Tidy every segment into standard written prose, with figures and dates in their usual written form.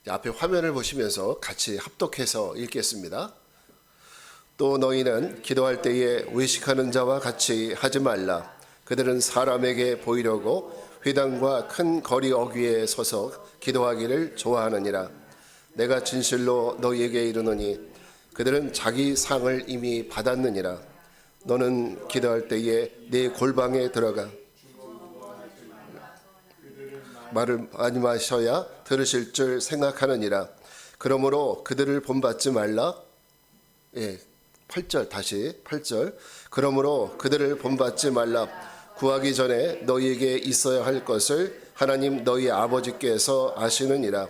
앞에 화면을 보시면서 같이 합독해서 읽겠습니다. 또 너희는 기도할 때에 외식하는 자와 같이 하지 말라. 그들은 사람에게 보이려고 회당과 큰 거리 어귀에 서서 기도하기를 좋아하느니라. 내가 진실로 너희에게 이르노니 그들은 자기 상을 이미 받았느니라. 너는 기도할 때에 네 골방에 들어가 말을 많이 마셔야 들으실 줄 생각하느니라. 그러므로 그들을 본받지 말라. 8절 다시 8절. 그러므로 그들을 본받지 말라. 구하기 전에 너희에게 있어야 할 것을 하나님 너희 아버지께서 아시느니라.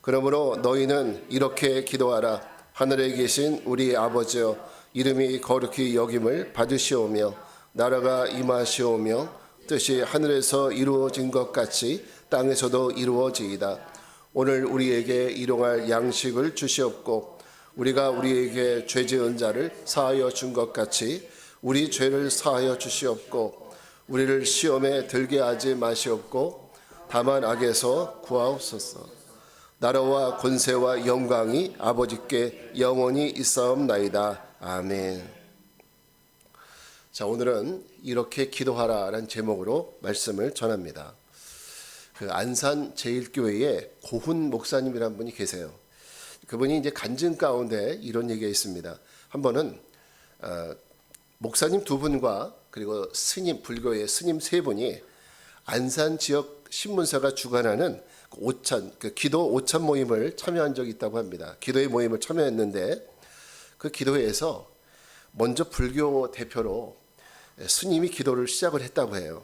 그러므로 너희는 이렇게 기도하라. 하늘에 계신 우리 아버지여, 이름이 거룩히 여김을 받으시오며 나라가 임하시오며 뜻이 하늘에서 이루어진 것 같이 땅에서도 이루어지이다. 오늘 우리에게 일용할 양식을 주시옵고 우리가 우리에게 죄 지은 자를 사하여 준 것 같이 우리 죄를 사하여 주시옵고 우리를 시험에 들게 하지 마시옵고 다만 악에서 구하옵소서. 나라와 권세와 영광이 아버지께 영원히 있사옵나이다. 아멘. 자, 오늘은 이렇게 기도하라라는 제목으로 말씀을 전합니다. 그 안산 제일교회에 고훈 목사님이라는 분이 계세요. 그분이 이제 간증 가운데 이런 얘기가 있습니다. 한 번은 목사님 두 분과 그리고 스님, 불교의 스님 세 분이 안산 지역 신문사가 주관하는 기도 오찬 모임을 참여한 적이 있다고 합니다. 기도의 모임을 참여했는데 그 기도회에서 먼저 불교 대표로 스님이 기도를 시작을 했다고 해요.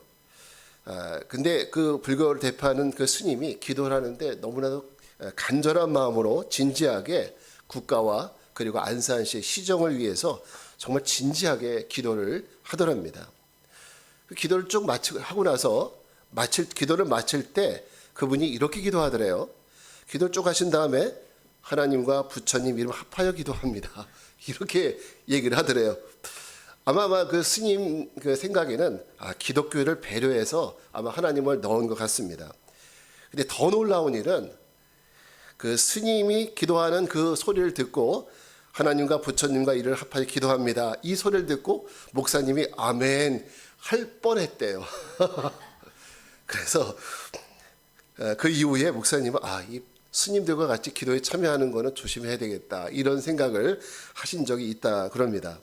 근데 그 불교를 대표하는 그 스님이 기도를 하는데 너무나도 간절한 마음으로 진지하게 국가와 그리고 안산시의 시정을 위해서 정말 진지하게 기도를 하더랍니다. 그 기도를 쭉 하고 나서 기도를 마칠 때 그분이 이렇게 기도하더래요. 기도를 쭉 하신 다음에 하나님과 부처님 이름 합하여 기도합니다. 이렇게 얘기를 하더래요. 아마 그 스님 그 생각에는 기독교를 배려해서 아마 하나님을 넣은 것 같습니다. 근데 더 놀라운 일은 그 스님이 기도하는 그 소리를 듣고 하나님과 부처님과 이를 합하여 기도합니다. 이 소리를 듣고 목사님이 아멘 할 뻔했대요. 그래서 그 이후에 목사님은 이 스님들과 같이 기도에 참여하는 거는 조심해야 되겠다 이런 생각을 하신 적이 있다 그럽니다.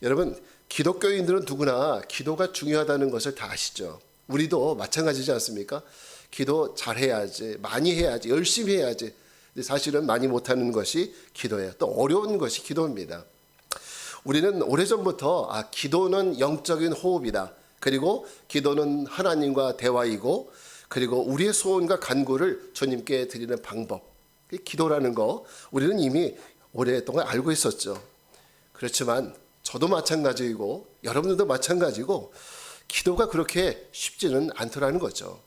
여러분, 기독교인들은 누구나 기도가 중요하다는 것을 다 아시죠? 우리도 마찬가지지 않습니까? 기도 잘해야지, 많이 해야지, 열심히 해야지. 근데 사실은 많이 못하는 것이 기도예요. 또 어려운 것이 기도입니다. 우리는 오래전부터 기도는 영적인 호흡이다. 그리고 기도는 하나님과 대화이고 그리고 우리의 소원과 간구를 주님께 드리는 방법. 기도라는 거 우리는 이미 오랫동안 알고 있었죠. 그렇지만 저도 마찬가지이고 여러분들도 마찬가지고 기도가 그렇게 쉽지는 않더라는 거죠.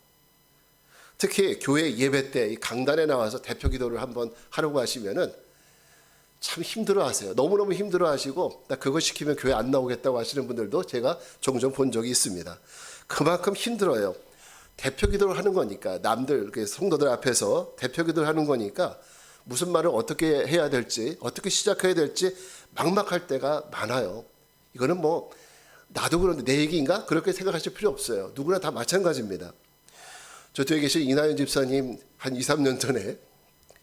특히 교회 예배 때 강단에 나와서 대표 기도를 한번 하려고 하시면은 참 힘들어하세요. 너무너무 힘들어하시고 나 그거 시키면 교회 안 나오겠다고 하시는 분들도 제가 종종 본 적이 있습니다. 그만큼 힘들어요. 대표 기도를 하는 거니까 남들 성도들 앞에서 대표 기도를 하는 거니까 무슨 말을 어떻게 해야 될지 어떻게 시작해야 될지 막막할 때가 많아요. 이거는 뭐 나도 그런데 내 얘기인가? 그렇게 생각하실 필요 없어요. 누구나 다 마찬가지입니다. 저 뒤에 계신 이나연 집사님 한 2, 3년 전에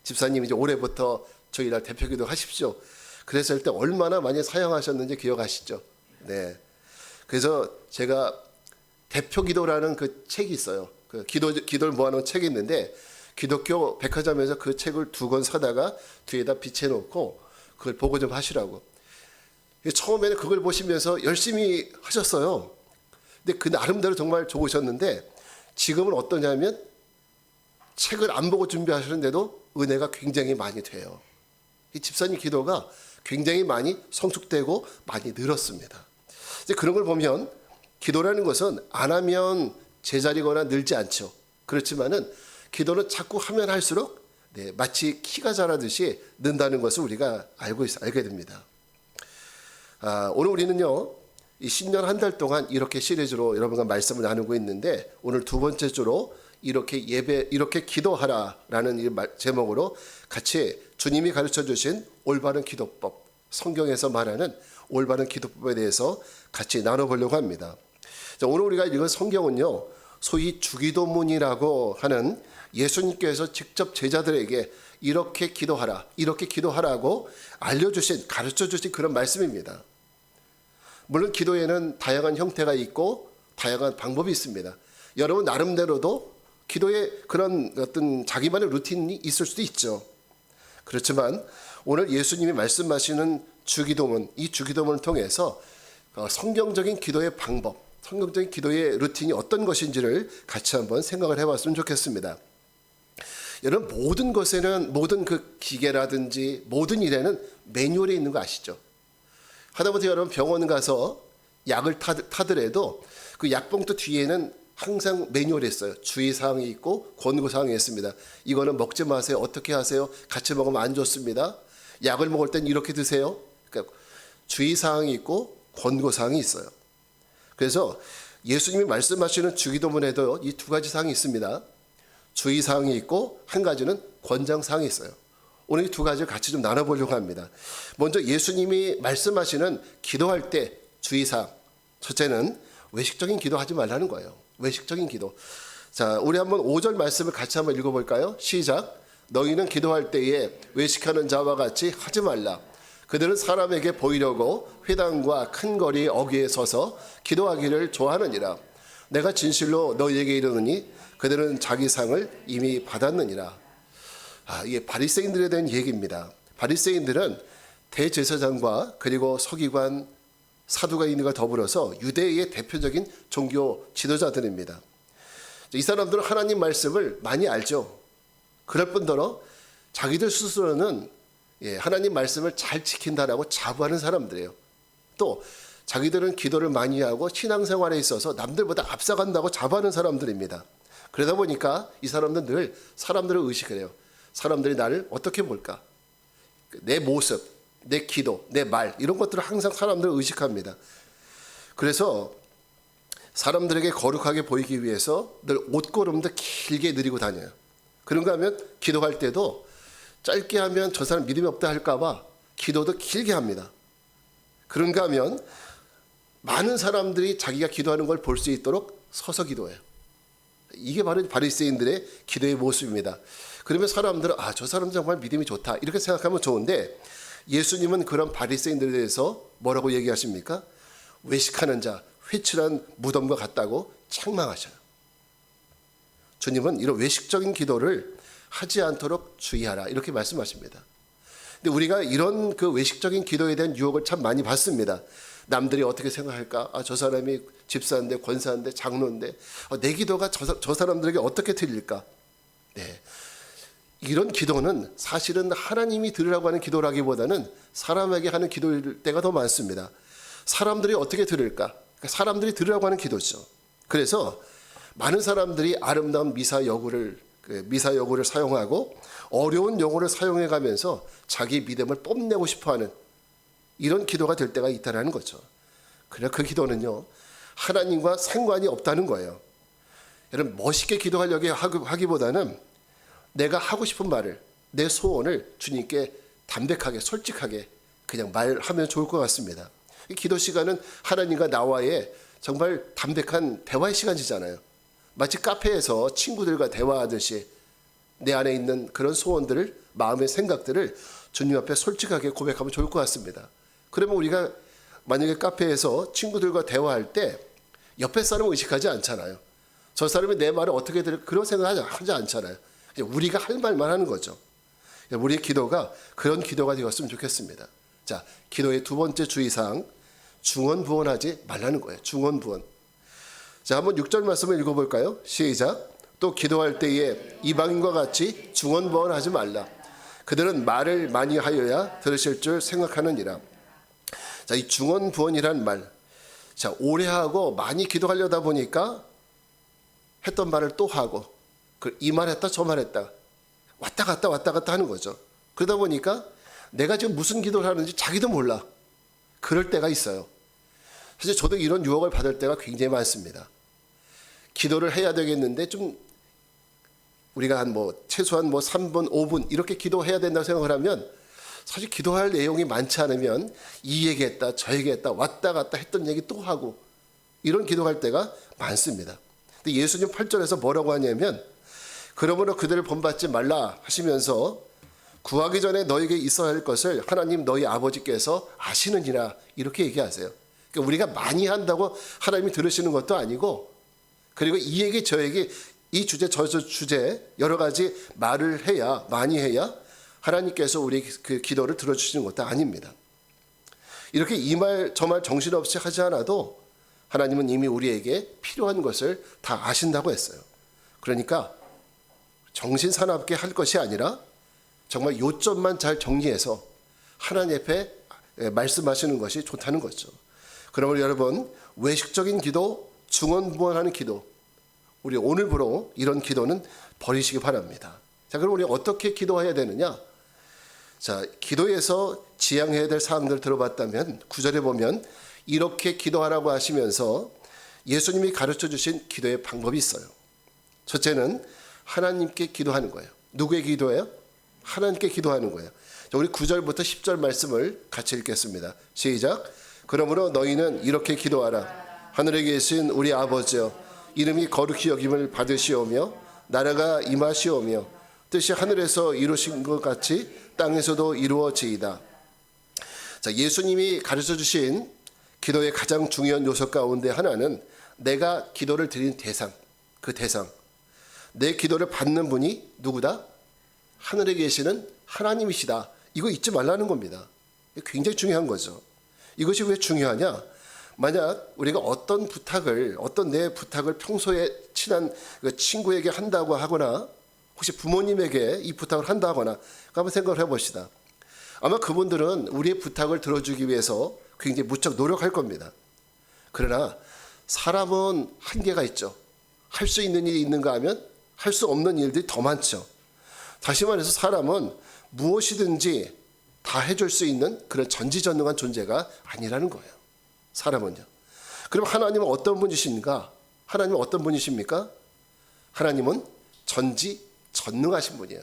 집사님 이제 올해부터 저희랑 대표기도 하십시오. 그랬을 때 얼마나 많이 사용하셨는지 기억하시죠? 네. 그래서 제가 대표기도라는 그 책이 있어요. 그 기도를 모아놓은 책이 있는데 기독교 백화점에서 그 책을 2권 사다가 뒤에다 비춰놓고 그걸 보고 좀 하시라고. 처음에는 그걸 보시면서 열심히 하셨어요. 근데 그 나름대로 정말 좋으셨는데 지금은 어떠냐면 책을 안 보고 준비하시는데도 은혜가 굉장히 많이 돼요. 이 집사님 기도가 굉장히 많이 성숙되고 많이 늘었습니다. 이제 그런 걸 보면 기도라는 것은 안 하면 제자리거나 늘지 않죠. 그렇지만은 기도는 자꾸 하면 할수록 마치 키가 자라듯이 는다는 것을 우리가 알게 됩니다. 오늘 우리는요, 이 신년 한 달 동안 이렇게 시리즈로 여러분과 말씀을 나누고 있는데 오늘 두 번째 주로 이렇게 기도하라라는 이 제목으로 같이 주님이 가르쳐 주신 올바른 기도법, 성경에서 말하는 올바른 기도법에 대해서 같이 나눠보려고 합니다. 자, 오늘 우리가 읽은 성경은요, 소위 주기도문이라고 하는 예수님께서 직접 제자들에게 이렇게 기도하라고 알려주신, 가르쳐주신 그런 말씀입니다. 물론 기도에는 다양한 형태가 있고 다양한 방법이 있습니다. 여러분 나름대로도 기도에 그런 어떤 자기만의 루틴이 있을 수도 있죠. 그렇지만 오늘 예수님이 말씀하시는 주기도문, 이 주기도문을 통해서 성경적인 기도의 방법, 성경적인 기도의 루틴이 어떤 것인지를 같이 한번 생각을 해봤으면 좋겠습니다. 여러분 모든 것에는, 모든 그 기계라든지 모든 일에는 매뉴얼이 있는 거 아시죠? 하다못해 여러분 병원 가서 약을 타더라도 그 약봉투 뒤에는 항상 매뉴얼이 있어요. 주의사항이 있고 권고사항이 있습니다. 이거는 먹지 마세요. 어떻게 하세요? 같이 먹으면 안 좋습니다. 약을 먹을 땐 이렇게 드세요. 그러니까 주의사항이 있고 권고사항이 있어요. 그래서 예수님이 말씀하시는 주기도문에도 이 두 가지 사항이 있습니다. 주의사항이 있고 한 가지는 권장사항이 있어요. 오늘 이 두 가지를 같이 좀 나눠보려고 합니다. 먼저 예수님이 말씀하시는 기도할 때 주의사항. 첫째는 외식적인 기도하지 말라는 거예요. 외식적인 기도. 자, 우리 한번 5절 말씀을 같이 한번 읽어볼까요? 시작. 너희는 기도할 때에 외식하는 자와 같이 하지 말라. 그들은 사람에게 보이려고 회당과 큰 거리 어귀에 서서 기도하기를 좋아하느니라. 내가 진실로 너희에게 이르노니 그들은 자기 상을 이미 받았느니라. 이게 바리새인들에 대한 얘기입니다. 바리새인들은 대제사장과 그리고 서기관, 사두가인과 더불어서 유대의 대표적인 종교 지도자들입니다. 이 사람들은 하나님 말씀을 많이 알죠. 그럴 뿐더러 자기들 스스로는 하나님 말씀을 잘 지킨다라고 자부하는 사람들이에요. 또 자기들은 기도를 많이 하고 신앙생활에 있어서 남들보다 앞서간다고 자부하는 사람들입니다. 그러다 보니까 이 사람들은 늘 사람들을 의식을 해요. 사람들이 나를 어떻게 볼까? 내 모습, 내 기도, 내 말, 이런 것들을 항상 사람들을 의식합니다. 그래서 사람들에게 거룩하게 보이기 위해서 늘 옷걸음도 길게 느리고 다녀요. 그런가 하면 기도할 때도 짧게 하면 저 사람 믿음이 없다 할까봐 기도도 길게 합니다. 그런가 하면 많은 사람들이 자기가 기도하는 걸 볼 수 있도록 서서 기도해요. 이게 바로 바리새인들의 기도의 모습입니다. 그러면 사람들은 저 사람 정말 믿음이 좋다 이렇게 생각하면 좋은데, 예수님은 그런 바리새인들에 대해서 뭐라고 얘기하십니까? 외식하는 자, 회칠한 무덤과 같다고 책망하셔요. 주님은 이런 외식적인 기도를 하지 않도록 주의하라 이렇게 말씀하십니다. 근데 우리가 이런 그 외식적인 기도에 대한 유혹을 참 많이 받습니다. 남들이 어떻게 생각할까? 저 사람이 집사인데, 권사인데, 장로인데 내 기도가 저 사람들에게 어떻게 들릴까? 네. 이런 기도는 사실은 하나님이 들으라고 하는 기도라기보다는 사람에게 하는 기도일 때가 더 많습니다. 사람들이 어떻게 들을까? 사람들이 들으라고 하는 기도죠. 그래서 많은 사람들이 아름다운 미사 여구를 사용하고 어려운 용어를 사용해 가면서 자기 믿음을 뽐내고 싶어하는 이런 기도가 될 때가 있다는 거죠. 그러나 그 기도는요, 하나님과 상관이 없다는 거예요. 여러분 멋있게 기도하려고 하기보다는 내가 하고 싶은 말을, 내 소원을 주님께 담백하게 솔직하게 그냥 말하면 좋을 것 같습니다. 이 기도 시간은 하나님과 나와의 정말 담백한 대화의 시간이잖아요. 마치 카페에서 친구들과 대화하듯이 내 안에 있는 그런 소원들을, 마음의 생각들을 주님 앞에 솔직하게 고백하면 좋을 것 같습니다. 그러면 우리가 만약에 카페에서 친구들과 대화할 때 옆에 사람을 의식하지 않잖아요. 저 사람이 내 말을 어떻게 들을까 그런 생각을 하지 않잖아요. 우리가 할 말만 하는 거죠. 우리의 기도가 그런 기도가 되었으면 좋겠습니다. 자, 기도의 두 번째 주의사항, 중언부언하지 말라는 거예요. 중언부언. 자, 한번 6절 말씀을 읽어볼까요? 시작. 또 기도할 때에 이방인과 같이 중언부언하지 말라. 그들은 말을 많이 하여야 들으실 줄 생각하느니라. 자, 이 중언부언이란 말. 자, 오래 하고 많이 기도하려다 보니까 했던 말을 또 하고, 이 말 했다 저 말 했다 왔다 갔다 하는 거죠. 그러다 보니까 내가 지금 무슨 기도를 하는지 자기도 몰라. 그럴 때가 있어요. 사실 저도 이런 유혹을 받을 때가 굉장히 많습니다. 기도를 해야 되겠는데 좀 우리가 최소한 3분, 5분 이렇게 기도해야 된다고 생각을 하면 사실 기도할 내용이 많지 않으면 이 얘기했다 저 얘기했다 왔다 갔다 했던 얘기 또 하고 이런 기도할 때가 많습니다. 근데 예수님 8절에서 뭐라고 하냐면 그러므로 그들을 본받지 말라 하시면서 구하기 전에 너에게 있어야 할 것을 하나님 너희 아버지께서 아시느니라 이렇게 얘기하세요. 그러니까 우리가 많이 한다고 하나님이 들으시는 것도 아니고 그리고 이 얘기 저 얘기 이 주제 저 주제 여러 가지 말을 해야 많이 해야 하나님께서 우리 그 기도를 들어주시는 것도 아닙니다. 이렇게 이 말 저 말 정신없이 하지 않아도 하나님은 이미 우리에게 필요한 것을 다 아신다고 했어요. 그러니까 정신 사납게 할 것이 아니라 정말 요점만 잘 정리해서 하나님 앞에 말씀하시는 것이 좋다는 거죠. 그러면 여러분 외식적인 기도, 중언부언하는 기도 우리 오늘부로 이런 기도는 버리시기 바랍니다. 자, 그럼 우리 어떻게 기도해야 되느냐? 자, 기도에서 지향해야 될 사항들을 들어봤다면 9절에 보면 이렇게 기도하라고 하시면서 예수님이 가르쳐 주신 기도의 방법이 있어요. 첫째는 하나님께 기도하는 거예요. 누구에게 기도해요? 하나님께 기도하는 거예요. 자, 우리 9절부터 10절 말씀을 같이 읽겠습니다. 시작. 그러므로 너희는 이렇게 기도하라. 하늘에 계신 우리 아버지여 이름이 거룩히 여김을 받으시오며 나라가 임하시오며 뜻이 하늘에서 이루신 것 같이 땅에서도 이루어지이다. 자, 예수님이 가르쳐 주신 기도의 가장 중요한 요소 가운데 하나는 내가 기도를 드린 대상, 그 대상. 내 기도를 받는 분이 누구다? 하늘에 계시는 하나님이시다. 이거 잊지 말라는 겁니다. 굉장히 중요한 거죠. 이것이 왜 중요하냐? 만약 우리가 어떤 내 부탁을 평소에 친한 친구에게 한다고 하거나 혹시 부모님에게 이 부탁을 한다 하거나 한번 생각을 해봅시다. 아마 그분들은 우리의 부탁을 들어주기 위해서 굉장히 무척 노력할 겁니다. 그러나 사람은 한계가 있죠. 할 수 있는 일이 있는가 하면 할 수 없는 일들이 더 많죠. 다시 말해서 사람은 무엇이든지 다 해줄 수 있는 그런 전지전능한 존재가 아니라는 거예요. 사람은요. 그럼 하나님은 어떤 분이십니까? 하나님은 어떤 분이십니까? 하나님은 전지전능하신 분이에요.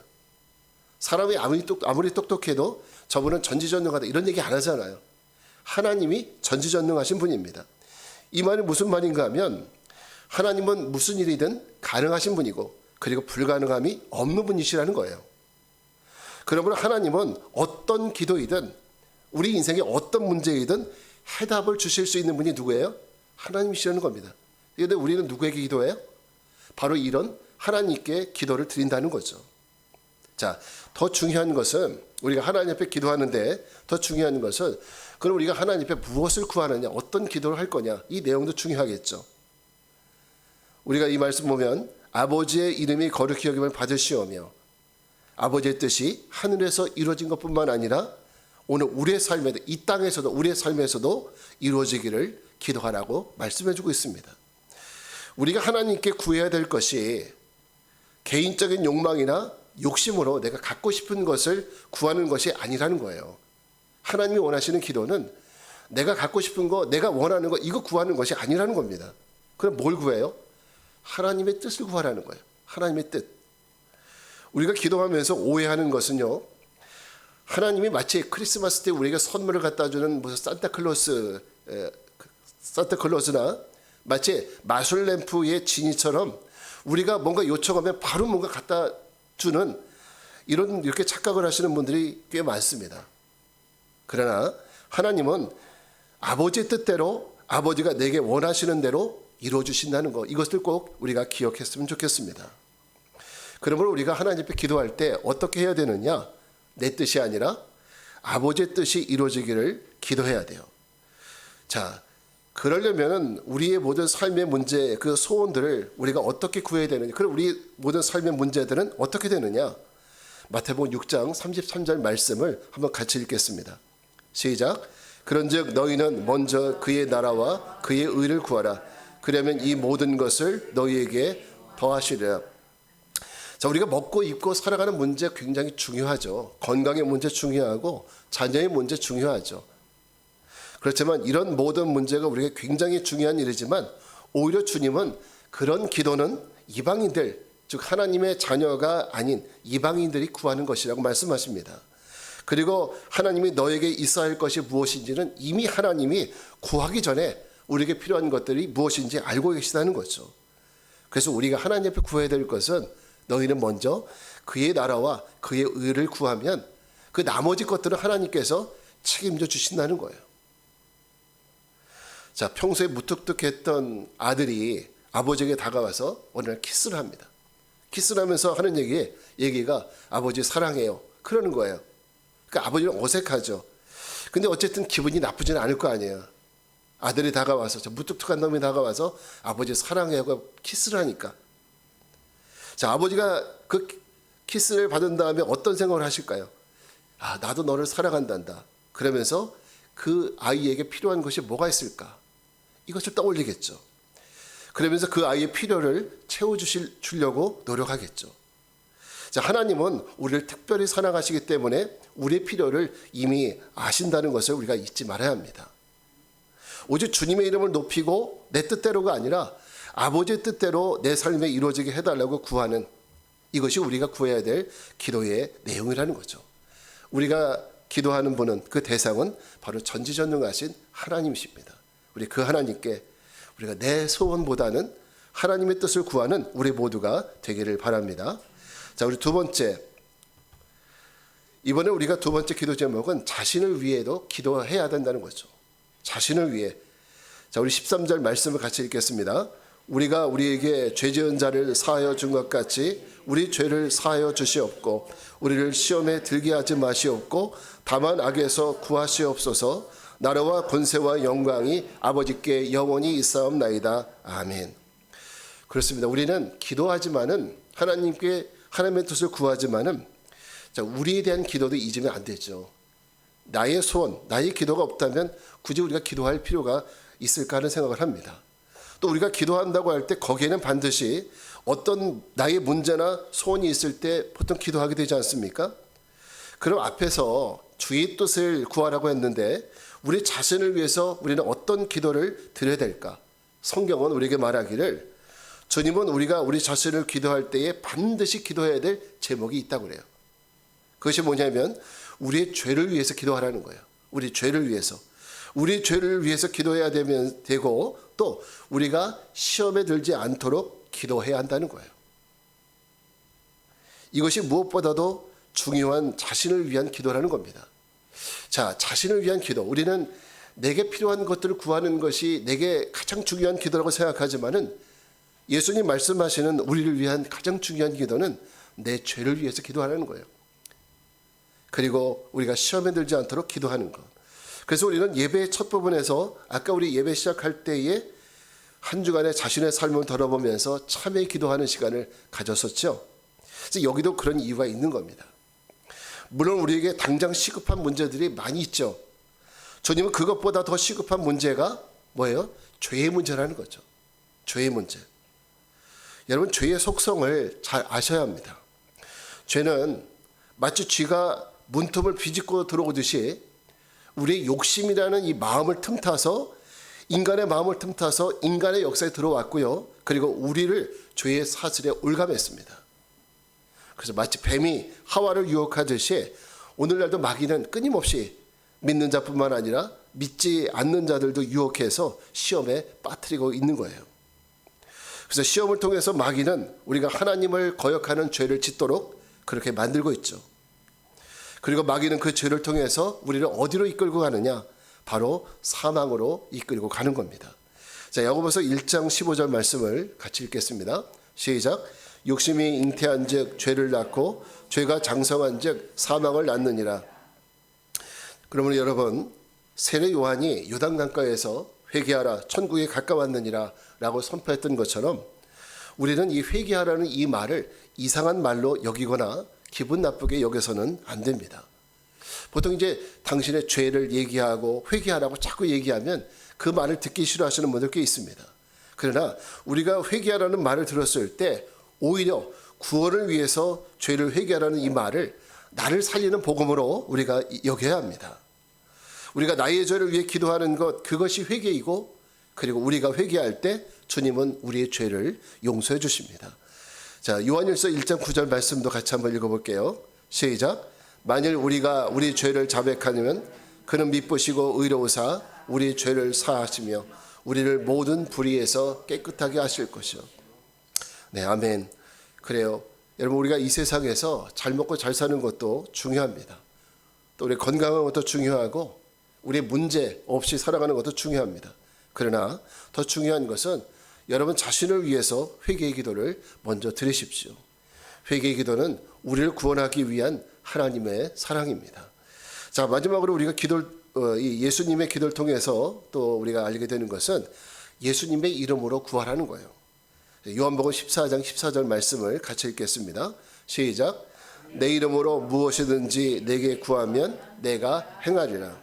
사람이 아무리 똑똑해도 저분은 전지전능하다 이런 얘기 안 하잖아요. 하나님이 전지전능하신 분입니다. 이 말이 무슨 말인가 하면 하나님은 무슨 일이든 가능하신 분이고 그리고 불가능함이 없는 분이시라는 거예요. 그러므로 하나님은 어떤 기도이든 우리 인생의 어떤 문제이든 해답을 주실 수 있는 분이 누구예요? 하나님이시라는 겁니다. 그런데 우리는 누구에게 기도해요? 바로 이런 하나님께 기도를 드린다는 거죠. 자, 더 중요한 것은 우리가 하나님 앞에 기도하는데 더 중요한 것은 그럼 우리가 하나님 앞에 무엇을 구하느냐, 어떤 기도를 할 거냐 이 내용도 중요하겠죠. 우리가 이 말씀 보면 아버지의 이름이 거룩히 여김을 받으시오며 아버지의 뜻이 하늘에서 이루어진 것뿐만 아니라 오늘 우리의 삶에도 이 땅에서도 우리의 삶에서도 이루어지기를 기도하라고 말씀해주고 있습니다. 우리가 하나님께 구해야 될 것이 개인적인 욕망이나 욕심으로 내가 갖고 싶은 것을 구하는 것이 아니라는 거예요. 하나님이 원하시는 기도는 내가 갖고 싶은 거, 내가 원하는 거 이거 구하는 것이 아니라는 겁니다. 그럼 뭘 구해요? 하나님의 뜻을 구하라는 거예요. 하나님의 뜻. 우리가 기도하면서 오해하는 것은요. 하나님이 마치 크리스마스 때 우리에게 선물을 갖다 주는 무슨 산타클로스나 마치 마술 램프의 지니처럼 우리가 뭔가 요청하면 바로 뭔가 갖다 주는 이렇게 착각을 하시는 분들이 꽤 많습니다. 그러나 하나님은 아버지의 뜻대로 아버지가 내게 원하시는 대로 이루어 주신다는 거 이것을 꼭 우리가 기억했으면 좋겠습니다. 그러므로 우리가 하나님 앞에 기도할 때 어떻게 해야 되느냐? 내 뜻이 아니라 아버지의 뜻이 이루어지기를 기도해야 돼요. 자, 그러려면은 우리의 모든 삶의 문제, 그 소원들을 우리가 어떻게 구해야 되느냐? 그럼 우리 모든 삶의 문제들은 어떻게 되느냐? 마태복음 6장 33절 말씀을 한번 같이 읽겠습니다. 시작. 그런즉 너희는 먼저 그의 나라와 그의 의를 구하라. 그러면 이 모든 것을 너희에게 더하시리라. 자, 우리가 먹고 입고 살아가는 문제 굉장히 중요하죠. 건강의 문제 중요하고 자녀의 문제 중요하죠. 그렇지만 이런 모든 문제가 우리에게 굉장히 중요한 일이지만 오히려 주님은 그런 기도는 이방인들 즉 하나님의 자녀가 아닌 이방인들이 구하는 것이라고 말씀하십니다. 그리고 하나님이 너에게 있어야 할 것이 무엇인지는 이미 하나님이 구하기 전에 우리에게 필요한 것들이 무엇인지 알고 계시다는 거죠. 그래서 우리가 하나님 앞에 구해야 될 것은 너희는 먼저 그의 나라와 그의 의를 구하면 그 나머지 것들은 하나님께서 책임져 주신다는 거예요. 자, 평소에 무뚝뚝했던 아들이 아버지에게 다가와서 어느 날 키스를 합니다. 키스를 하면서 하는 얘기가 아버지 사랑해요. 그러는 거예요. 그러니까 아버지는 어색하죠. 근데 어쨌든 기분이 나쁘지는 않을 거 아니에요. 아들이 다가와서, 저 무뚝뚝한 놈이 다가와서 아버지 사랑해요고 키스를 하니까. 자, 아버지가 그 키스를 받은 다음에 어떤 생각을 하실까요? 아, 나도 너를 사랑한단다. 그러면서 그 아이에게 필요한 것이 뭐가 있을까? 이것을 떠올리겠죠. 그러면서 그 아이의 필요를 채워주려고 노력하겠죠. 자, 하나님은 우리를 특별히 사랑하시기 때문에 우리의 필요를 이미 아신다는 것을 우리가 잊지 말아야 합니다. 오직 주님의 이름을 높이고 내 뜻대로가 아니라 아버지의 뜻대로 내 삶에 이루어지게 해달라고 구하는, 이것이 우리가 구해야 될 기도의 내용이라는 거죠. 우리가 기도하는 분은, 그 대상은 바로 전지전능하신 하나님이십니다. 우리 그 하나님께 우리가 내 소원보다는 하나님의 뜻을 구하는 우리 모두가 되기를 바랍니다. 자, 우리 두 번째, 이번에 우리가 두 번째 기도 제목은 자신을 위해도 기도해야 된다는 거죠. 자신을 위해. 자, 우리 13절 말씀을 같이 읽겠습니다. 우리가 우리에게 죄 지은 자를 사하여 준 것 같이 우리 죄를 사하여 주시옵고 우리를 시험에 들게 하지 마시옵고 다만 악에서 구하시옵소서. 나라와 권세와 영광이 아버지께 영원히 있사옵나이다. 아멘. 그렇습니다. 우리는 기도하지만은 하나님의 뜻을 구하지만은, 자, 우리에 대한 기도도 잊으면 안 되죠. 나의 소원, 나의 기도가 없다면 굳이 우리가 기도할 필요가 있을까 하는 생각을 합니다. 또 우리가 기도한다고 할 때 거기에는 반드시 어떤 나의 문제나 소원이 있을 때 보통 기도하게 되지 않습니까? 그럼 앞에서 주의 뜻을 구하라고 했는데 우리 자신을 위해서 우리는 어떤 기도를 드려야 될까? 성경은 우리에게 말하기를 주님은 우리가 우리 자신을 기도할 때에 반드시 기도해야 될 제목이 있다고 그래요. 그것이 뭐냐면 우리의 죄를 위해서 기도하라는 거예요. 우리 죄를 위해서. 우리 죄를 위해서 기도해야 되고 또 우리가 시험에 들지 않도록 기도해야 한다는 거예요. 이것이 무엇보다도 중요한 자신을 위한 기도라는 겁니다. 자, 자신을 위한 기도. 우리는 내게 필요한 것들을 구하는 것이 내게 가장 중요한 기도라고 생각하지만은 예수님 말씀하시는 우리를 위한 가장 중요한 기도는 내 죄를 위해서 기도하는 거예요. 그리고 우리가 시험에 들지 않도록 기도하는 것. 그래서 우리는 예배의 첫 부분에서 아까 우리 예배 시작할 때에 한 주간의 자신의 삶을 돌아보면서 참회 기도하는 시간을 가졌었죠. 그래서 여기도 그런 이유가 있는 겁니다. 물론 우리에게 당장 시급한 문제들이 많이 있죠. 주님은 그것보다 더 시급한 문제가 뭐예요? 죄의 문제라는 거죠. 죄의 문제. 여러분, 죄의 속성을 잘 아셔야 합니다. 죄는 마치 쥐가 문틈을 비집고 들어오듯이 우리의 욕심이라는 이 마음을 틈타서, 인간의 마음을 틈타서 인간의 역사에 들어왔고요. 그리고 우리를 죄의 사슬에 올감했습니다. 그래서 마치 뱀이 하와를 유혹하듯이 오늘날도 마귀는 끊임없이 믿는 자뿐만 아니라 믿지 않는 자들도 유혹해서 시험에 빠뜨리고 있는 거예요. 그래서 시험을 통해서 마귀는 우리가 하나님을 거역하는 죄를 짓도록 그렇게 만들고 있죠. 그리고 마귀는 그 죄를 통해서 우리를 어디로 이끌고 가느냐? 바로 사망으로 이끌고 가는 겁니다. 자, 야고보서 1장 15절 말씀을 같이 읽겠습니다. 시작. 욕심이 잉태한 즉 죄를 낳고 죄가 장성한 즉 사망을 낳느니라. 그러면 여러분, 세례 요한이 요단강가에서 회개하라 천국에 가까웠느니라 라고 선포했던 것처럼 우리는 이 회개하라는 이 말을 이상한 말로 여기거나 기분 나쁘게 여겨서는 안 됩니다. 보통 이제 당신의 죄를 얘기하고 회개하라고 자꾸 얘기하면 그 말을 듣기 싫어하시는 분들 꽤 있습니다. 그러나 우리가 회개하라는 말을 들었을 때 오히려 구원을 위해서 죄를 회개하라는 이 말을 나를 살리는 복음으로 우리가 여겨야 합니다. 우리가 나의 죄를 위해 기도하는 것, 그것이 회개이고, 그리고 우리가 회개할 때 주님은 우리의 죄를 용서해 주십니다. 자, 요한일서 1장 9절 말씀도 같이 한번 읽어볼게요. 시작. 만일 우리가 우리 죄를 자백하면 그는 미쁘시고 의로우사 우리 죄를 사하시며 우리를 모든 불의에서 깨끗하게 하실 것이요. 네, 아멘. 그래요. 여러분, 우리가 이 세상에서 잘 먹고 잘 사는 것도 중요합니다. 또 우리 건강한 것도 중요하고 우리의 문제 없이 살아가는 것도 중요합니다. 그러나 더 중요한 것은 여러분 자신을 위해서 회개의 기도를 먼저 드리십시오. 회개의 기도는 우리를 구원하기 위한 하나님의 사랑입니다. 자, 마지막으로 우리가 예수님의 기도를 통해서 또 우리가 알게 되는 것은 예수님의 이름으로 구하라는 거예요. 요한복음 14장 14절 말씀을 같이 읽겠습니다. 시작. 내 이름으로 무엇이든지 내게 구하면 내가 행하리라.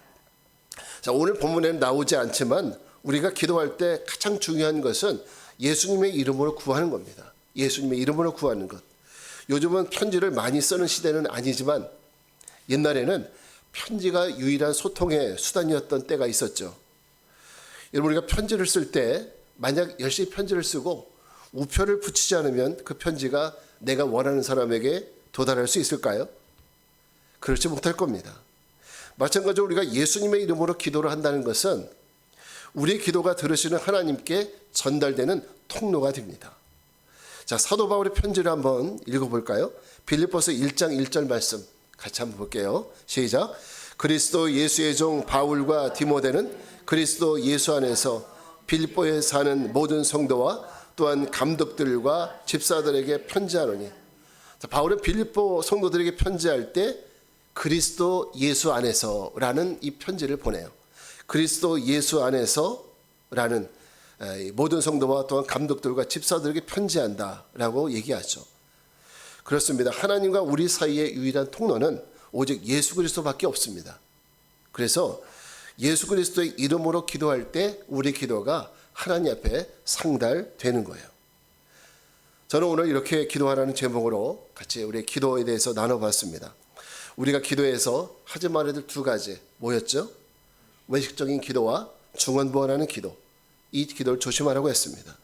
자, 오늘 본문에는 나오지 않지만 우리가 기도할 때 가장 중요한 것은 예수님의 이름으로 구하는 겁니다. 예수님의 이름으로 구하는 것. 요즘은 편지를 많이 쓰는 시대는 아니지만 옛날에는 편지가 유일한 소통의 수단이었던 때가 있었죠. 여러분, 우리가 편지를 쓸 때 만약 열심히 편지를 쓰고 우표를 붙이지 않으면 그 편지가 내가 원하는 사람에게 도달할 수 있을까요? 그렇지 못할 겁니다. 마찬가지로 우리가 예수님의 이름으로 기도를 한다는 것은 우리의 기도가 들으시는 하나님께 전달되는 통로가 됩니다. 자, 사도 바울의 편지를 한번 읽어볼까요? 빌립보서 1장 1절 말씀 같이 한번 볼게요. 시작. 그리스도 예수의 종 바울과 디모데는 그리스도 예수 안에서 빌립보에 사는 모든 성도와 또한 감독들과 집사들에게 편지하노니. 자, 바울은 빌립보 성도들에게 편지할 때 그리스도 예수 안에서라는 이 편지를 보내요. 그리스도 예수 안에서라는 모든 성도와 또한 감독들과 집사들에게 편지한다라고 얘기하죠. 그렇습니다. 하나님과 우리 사이의 유일한 통로는 오직 예수 그리스도밖에 없습니다. 그래서 예수 그리스도의 이름으로 기도할 때 우리 기도가 하나님 앞에 상달되는 거예요. 저는 오늘 이렇게 기도하라는 제목으로 같이 우리 기도에 대해서 나눠봤습니다. 우리가 기도에서 하지 말아야 될 두 가지 뭐였죠? 외식적인 기도와 중언부언하는 기도. 이 기도를 조심하라고 했습니다.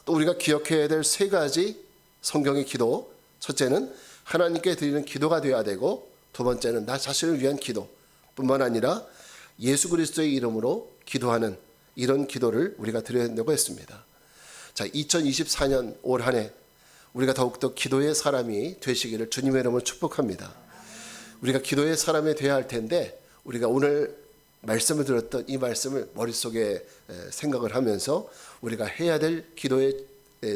또 우리가 기억해야 될 세 가지 성경의 기도. 첫째는 하나님께 드리는 기도가 되어야 되고, 두 번째는 나 자신을 위한 기도 뿐만 아니라 예수 그리스도의 이름으로 기도하는 이런 기도를 우리가 드려야 된다고 했습니다. 자, 2024년 올 한 해 우리가 더욱더 기도의 사람이 되시기를 주님의 이름으로 축복합니다. 우리가 기도의 사람이 되어야 할 텐데 우리가 오늘 말씀을 들었던 이 말씀을 머릿속에 생각을 하면서 우리가 해야 될 기도의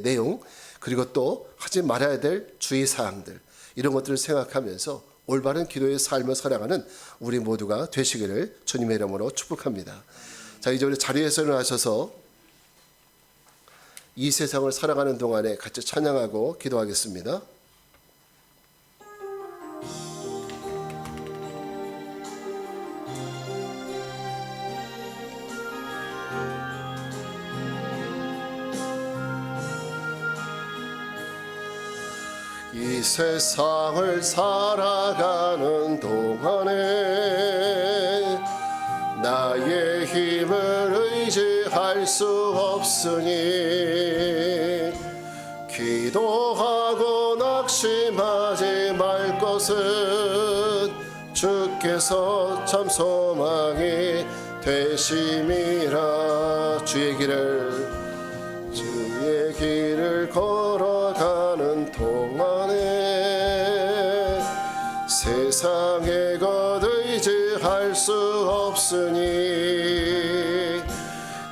내용, 그리고 또 하지 말아야 될 주의사항들, 이런 것들을 생각하면서 올바른 기도의 삶을 살아가는 우리 모두가 되시기를 주님의 이름으로 축복합니다. 자, 이제 우리 자리에서 일어나셔서 이 세상을 살아가는 동안에 같이 찬양하고 기도하겠습니다. 이 세상을 살아가는 동안에 나의 힘을 의지할 수 없으니 기도하고 낙심하지 말 것은 주께서 참 소망이 되심이라. 주의 길을 걸어가는 동안에 세상에 것 의지할 수 없으니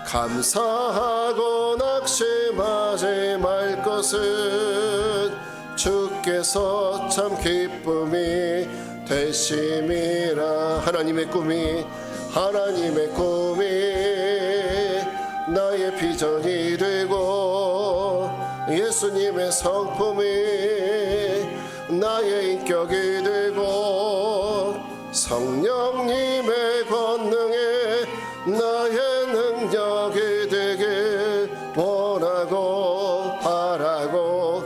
감사하고 낙심하지 말 것은 주께서 참 기쁨이 되심이라. 하나님의 꿈이 나의 비전이 되고 예수님의 성품이 나의 인격이 되고 성령님의 권능에 나의 능력이 되길 원하고 바라고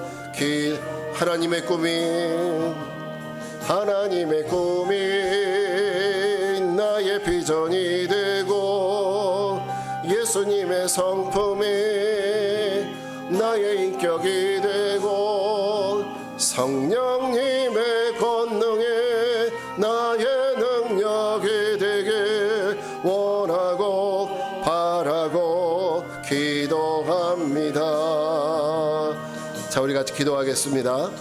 하나님의 꿈이 나의 비전이 되고 예수님의 성품이 나의 인격이 되고 같이 기도하겠습니다.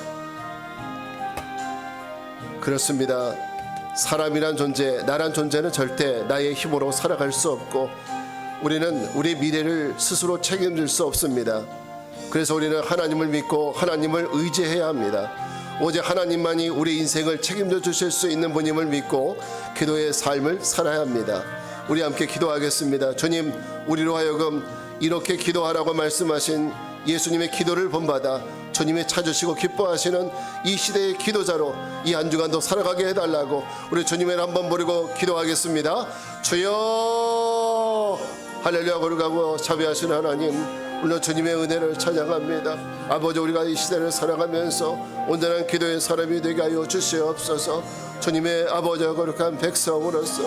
그렇습니다. 사람이란 존재, 나란 존재는 절대 나의 힘으로 살아갈 수 없고 우리는 우리 미래를 스스로 책임질 수 없습니다. 그래서 우리는 하나님을 믿고 하나님을 의지해야 합니다. 오직 하나님만이 우리 인생을 책임져 주실 수 있는 분임을 믿고 기도의 삶을 살아야 합니다. 우리 함께 기도하겠습니다. 주님, 우리로 하여금 이렇게 기도하라고 말씀하신 예수님의 기도를 본받아 주님이 찾으시고 기뻐하시는 이 시대의 기도자로 이 한 주간도 살아가게 해달라고 우리 주님을 한번 부르고 기도하겠습니다. 주여 할렐루야 거룩하고 자비하신 하나님, 오늘 주님의 은혜를 찬양합니다. 아버지, 우리가 이 시대를 살아가면서 온전한 기도의 사람이 되게 하여 주시옵소서. 주님의 아버지 거룩한 백성으로서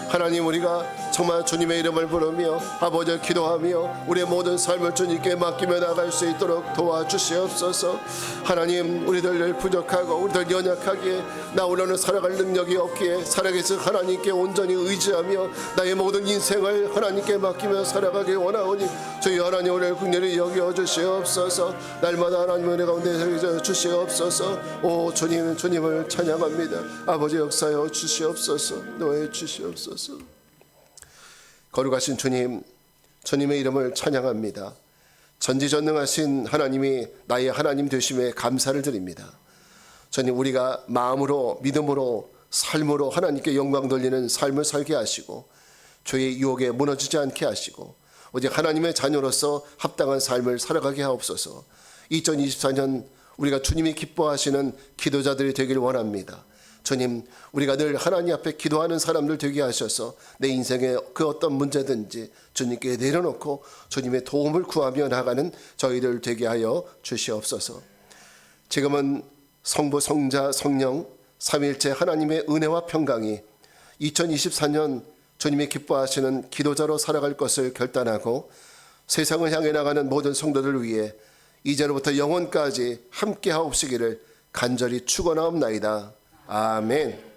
하나님, 우리가 정말 주님의 이름을 부르며 아버지 기도하며 우리의 모든 삶을 주님께 맡기며 나갈 수 있도록 도와주시옵소서. 하나님, 우리들 부족하고 우리들 연약하기에 나 홀로는 살아갈 능력이 없기에 살아계신 하나님께 온전히 의지하며 나의 모든 인생을 하나님께 맡기며 살아가기 원하오니 저희 하나님 오늘 긍휼히 여겨 주시옵소서. 날마다 하나님의 은혜 가운데 주시옵소서. 오 주님, 주님을 찬양합니다. 아버지 역사여 주시옵소서. 노해 주시옵소서. 거룩하신 주님, 주님의 이름을 찬양합니다. 전지전능하신 하나님이 나의 하나님 되심에 감사를 드립니다. 주님, 우리가 마음으로 믿음으로 삶으로 하나님께 영광 돌리는 삶을 살게 하시고 죄의 유혹에 무너지지 않게 하시고 오직 하나님의 자녀로서 합당한 삶을 살아가게 하옵소서. 2024년 우리가 주님이 기뻐하시는 기도자들이 되길 원합니다. 주님, 우리가 늘 하나님 앞에 기도하는 사람들 되게 하셔서 내 인생의 그 어떤 문제든지 주님께 내려놓고 주님의 도움을 구하며 나가는 저희들 되게 하여 주시옵소서. 지금은 성부, 성자, 성령 삼위일체 하나님의 은혜와 평강이 2024년 주님이 기뻐하시는 기도자로 살아갈 것을 결단하고 세상을 향해 나가는 모든 성도들 위해 이제로부터 영원까지 함께 하옵시기를 간절히 축원하옵나이다. 아멘.